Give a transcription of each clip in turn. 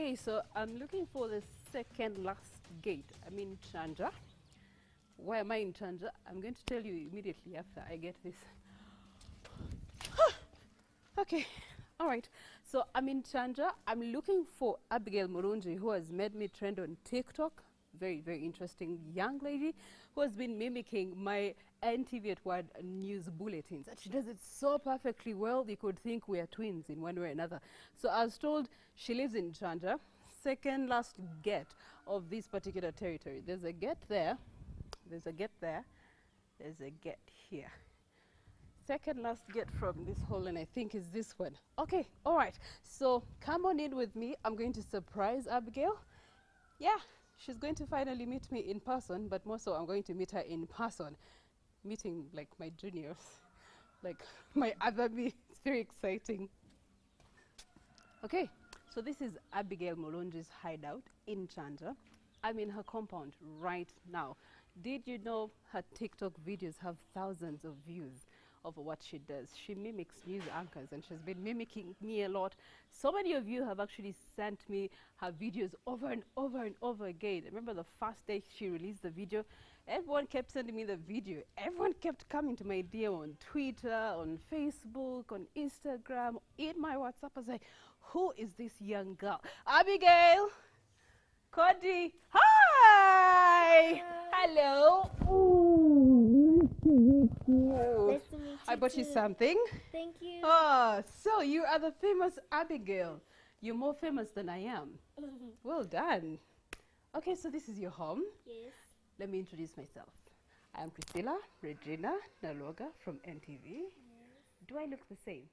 Okay, so I'm looking for the second last gate. I'm in Chanja. Why am I in Chanja? I'm going to tell you immediately after I get this. Okay, all right. So I'm in Chanja. I'm looking for Abigail.mulungi, who has made me trend on TikTok. Very, very interesting young lady who has been mimicking my NTV at Word news bulletins. And she does it so perfectly well, you could think we are twins in one way or another. So I was told she lives in Chanja, second last gate of this particular territory. There's a gate there, there's a gate there, there's a gate here. Second last gate from this hole, and I think is this one. Okay, all right. So come on in with me. I'm going to surprise Abigail. Yeah, she's going to finally meet me in person, but more so I'm going to meet her in person. Meeting like my juniors, like my other me. It's very exciting. Okay, so this is Abigail.mulungi's hideout in Chanja. I'm in her compound right now. Did you know her TikTok videos have thousands of views of what she does? She mimics news anchors, and she's been mimicking me a lot. So many of you have actually sent me her videos over and over and over again. Remember the first day she released the video? Everyone kept sending me the video. Everyone kept coming to my DM on Twitter, on Facebook, on Instagram, in my WhatsApp. I was like, who is this young girl? Abigail! Cody! Hi! Hello! Ooh, nice to meet you. Nice to meet you. I bought you something. Thank you. Oh, so you are the famous Abigail. You're more famous than I am. Well done. Okay, so this is your home. Yes. Let me introduce myself. I am Priscilla Regina Naloga from NTV. Yes. Do I look the same?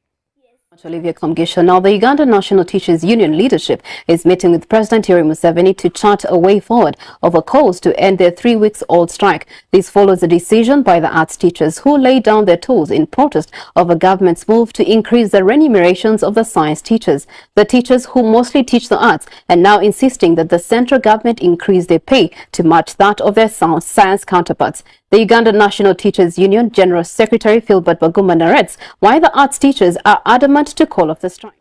Yes. Olivia Komgisho. Now, the Uganda National Teachers Union leadership is meeting with President Yoweri Museveni to chart a way forward over calls to end their 3-week-old strike. This follows a decision by the arts teachers who laid down their tools in protest of a government's move to increase the remunerations of the science teachers. The teachers, who mostly teach the arts, are now insisting that the central government increase their pay to match that of their science counterparts. The Uganda National Teachers Union General Secretary Philbert Baguma narrates why the arts teachers are adamant to call off the strike.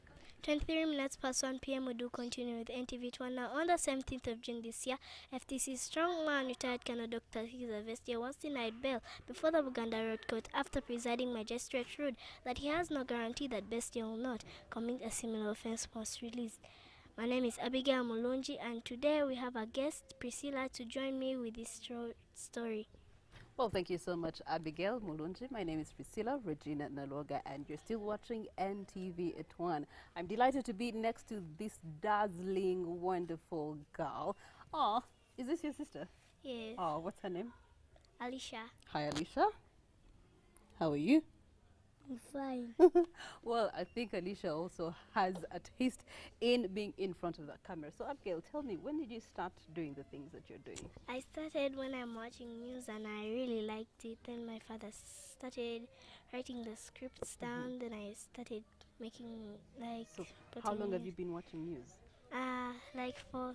23 minutes past 1 p.m. we do continue with NTV1. Now, on the 17th of June this year, FTC's strongman retired Colonel Dr. vwdio was denied bail before the Buganda Road Court after presiding magistrate ruled that he has no guarantee that Bestia will not commit a similar offense once released. My name is Abigail.mulungi, and today we have a guest, Priscilla, to join me with this story. Well, thank you so much, Abigail.mulungi. My name is Priscilla Regina Naloga, and you're still watching NTV at 1. I'm delighted to be next to this dazzling, wonderful girl. Oh, is this your sister? Yes. Oh, what's her name? Alicia. Hi, Alicia. How are you? I'm fine. Well, I think Alicia also has a taste in being in front of the camera. So, Abigail, tell me, when did you start doing the things that you're doing? I started when I'm watching news and I really liked it. Then my father started writing the scripts down. Then I started making like. So, how long have you been watching news? Like for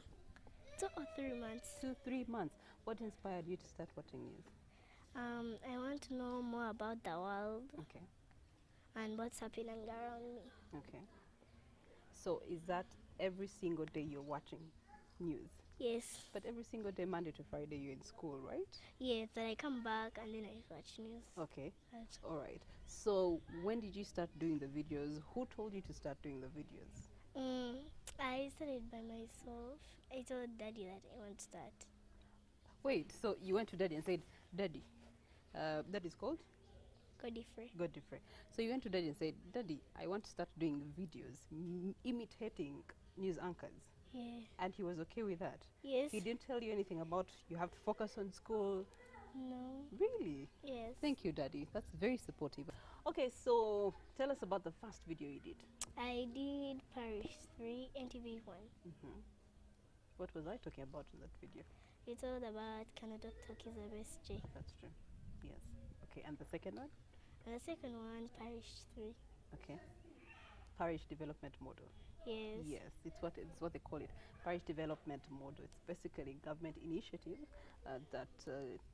2 or 3 months. 2-3 months. What inspired you to start watching news? I want to know more about the world. Okay. And what's happening around me. Okay. So is that every single day you're watching news? Yes. But every single day, Monday to Friday, you're in school, right? Yes, then I come back and then I watch news. Okay. All right. So when did you start doing the videos? Who told you to start doing the videos? I started by myself. I told Daddy that I want to start. Wait, so you went to Daddy and said, Daddy, that is called? Godfrey. So you went to Daddy and said, Daddy, I want to start doing videos, imitating news anchors. Yeah. And he was okay with that? Yes. He didn't tell you anything about you have to focus on school? No. Really? Yes. Thank you, Daddy. That's very supportive. Okay, so tell us about the first video you did. I did Parish 3, NTV1. What was I talking about in that video? It's all about Canada Talkies J. That's true. Yes. Okay, and the second one? And the second one, Parish 3. Okay. Parish Development Model. Yes. Yes, it's what they call it. Parish Development Model. It's basically a government initiative that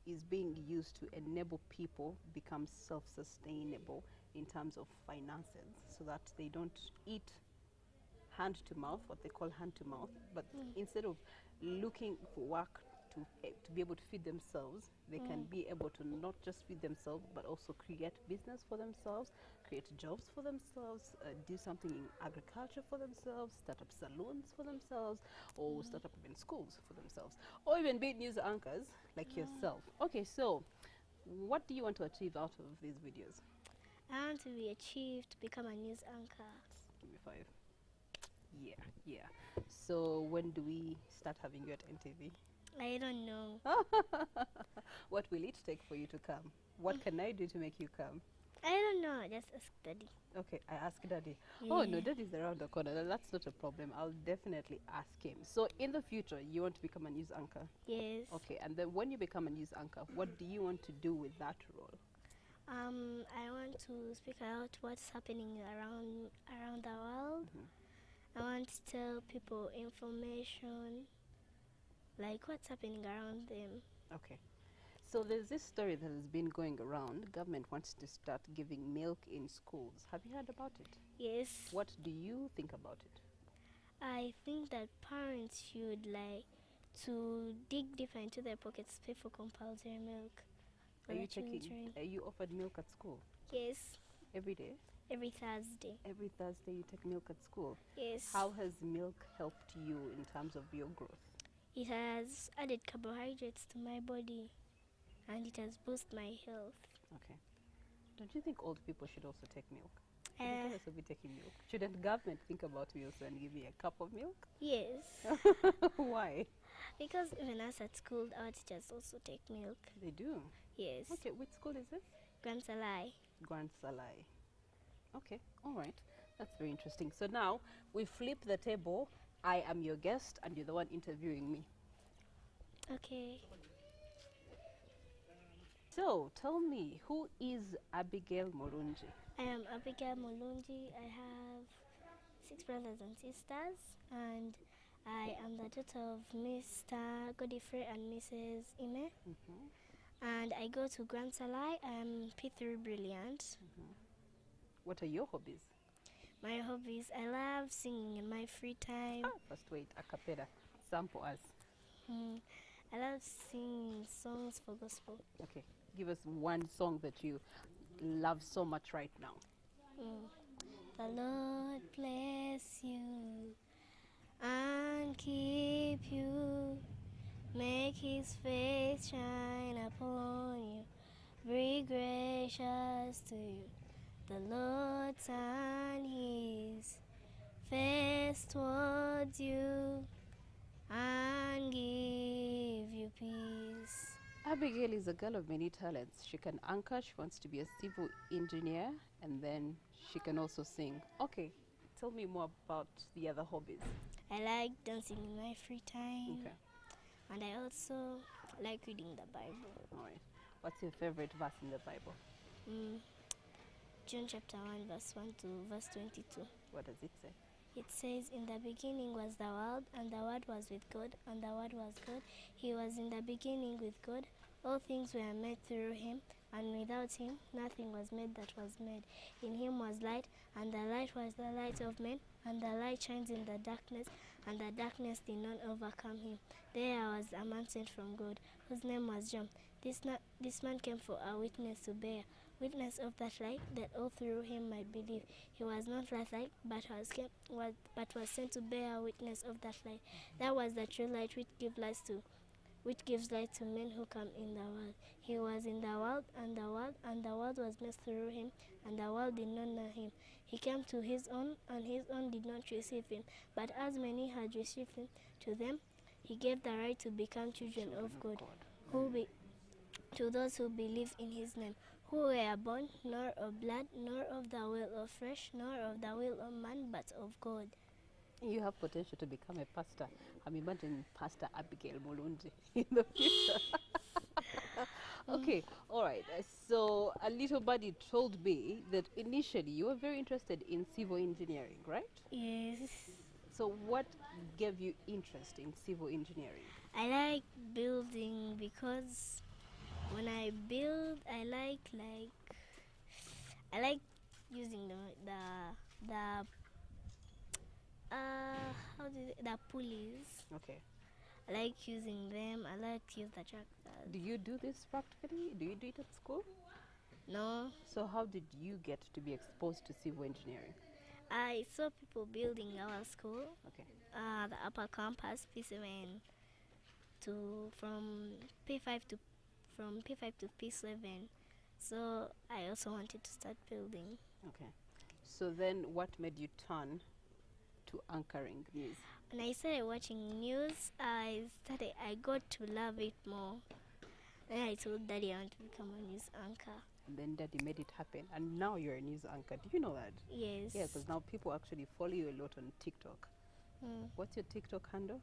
is being used to enable people become self-sustainable in terms of finances, so that they don't eat hand to mouth, what they call hand to mouth, but instead of looking for work to be able to feed themselves, they can be able to not just feed themselves, but also create business for themselves, create jobs for themselves, do something in agriculture for themselves, start up salons for themselves, or start up even schools for themselves, or even be news anchors like yourself. Okay, so what do you want to achieve out of these videos? I want to be achieved to become a news anchor. Give me 5. Yeah. So when do we start having you at NTV? I don't know. What will it take for you to come? What can I do to make you come? I don't know. Just ask Daddy. Okay, I ask Daddy. Oh no, Yeah. Daddy's around the corner. That's not a problem. I'll definitely ask him. So in the future, you want to become a news anchor? Yes. Okay, and then when you become a news anchor, what do you want to do with that role? I want to speak out what's happening around the world. I want to tell people information, like what's happening around them. Okay. So there's this story that has been going around. Government wants to start giving milk in schools. Have you heard about it? Yes. What do you think about it? I think that parents should like to dig deeper into their pockets, pay for compulsory milk for Are their you taking? children. Are you offered milk at school Yes, every day? every Thursday. Every Thursday you take milk at school. Yes. How has milk helped you in terms of your growth? It has added carbohydrates to my body, and it has boosted my health. Okay. Don't you think old people should also take milk? Uh, Shouldn't I also be taking milk? Shouldn't government think about me also and give me a cup of milk? Yes, Why? because even us at school, our teachers also take milk. They do. Yes. Okay, which school is this? Grand Salai. Grand Salai. Okay, all right. That's very interesting. So now we flip the table. I am your guest and you're the one interviewing me. Okay. So tell me, who is Abigail Mulungi? I am Abigail.mulungi. I have 6 brothers and sisters, and I am the daughter of Mr. Godfrey and Mrs. Ime. And I go to Grand Salai. I'm P3 Brilliant. What are your hobbies? My hobbies, I love singing in my free time. First wait, a cappella. Sample us. I love singing songs for gospel. Okay, give us one song that you love so much right now. The Lord bless you and keep you. Make his face shine upon you. Be gracious to you. The Lord turn his face towards you and give you peace. Abigail is a girl of many talents. She can anchor, she wants to be a civil engineer, and then she can also sing. Okay, tell me more about the other hobbies. I like dancing in my free time. Okay, And I also like reading the Bible. all right. What's your favorite verse in the Bible? John chapter 1 verse 1 to verse 22. What does it say? It says, in the beginning was the Word, and the Word was with God, and the Word was God. He was in the beginning with God. All things were made through him, and without him nothing was made that was made. In him was light, and the light was the light of men, and the light shines in the darkness, and the darkness did not overcome him. There was a man sent from God, whose name was John. This man came for a witness to bear witness of that light, that all through him might believe. He was not that light, but was sent to bear witness of that light. That was the true light which gives light to men who come in the world. He was in the world, and the world was made through him, and the world did not know him. He came to his own, and his own did not receive him. But as many had received him, to them he gave the right to become children of God, to those who believe in his name, who were born nor of blood, nor of the will of flesh, nor of the will of man, but of God. You have potential to become a pastor. I'm imagining Pastor Abigail Mulungi in the future. Okay, all right. So a little buddy told me that initially you were very interested in civil engineering, right? Yes. So what gave you interest in civil engineering? I like building because when I build, I like using the pulleys. Okay. I like using them. I like to use the tractors. Do you do this practically? Do you do it at school? No, So how did you get to be exposed to civil engineering? I saw people building our school, Okay. the upper campus, P7 to P5 to from P5 to P7. So I also wanted to start building. Okay. So then what made you turn to anchoring news? When I started watching news, I got to love it more. Then I told Daddy I want to become a news anchor. And then Daddy made it happen. And now you're a news anchor. Do you know that? Yes. Yeah, because now people actually follow you a lot on TikTok. Mm. What's your TikTok handle?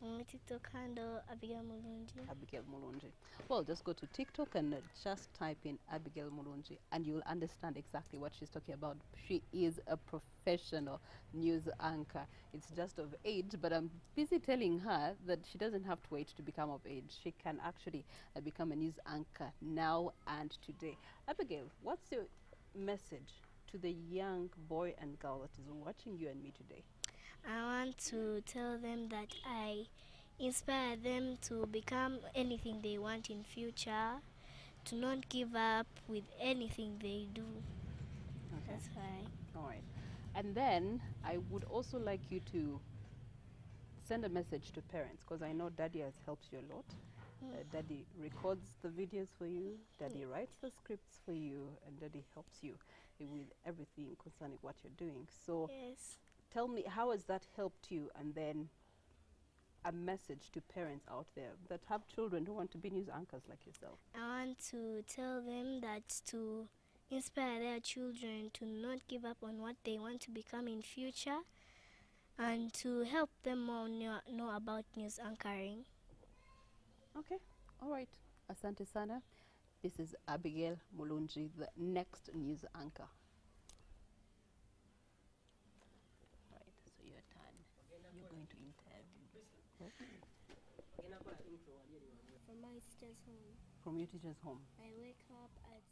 My TikTok handle, abigail.mulungi. abigail.mulungi. Well, just go to TikTok and just type in abigail.mulungi and you'll understand exactly what she's talking about. She is a professional news anchor. It's just of age, but I'm busy telling her that she doesn't have to wait to become of age. She can actually become a news anchor now and today. Abigail, what's your message to the young boy and girl that is watching you and me today? I want to tell them that I inspire them to become anything they want in future, to not give up with anything they do. Okay. That's why. All right. And then I would also like you to send a message to parents, because I know Daddy has helped you a lot. Daddy records the videos for you, Daddy writes the scripts for you, and Daddy helps you with everything concerning what you're doing. So Yes. tell me, how has that helped you? And then a message to parents out there that have children who want to be news anchors like yourself. I want to tell them that to inspire their children to not give up on what they want to become in future, and to help them more know about news anchoring. Okay, all right. Asante sana. This is Abigail Mulungi, the next news anchor. Right, so your turn. You're going to interview. From my teacher's home. From your teacher's home. I wake up at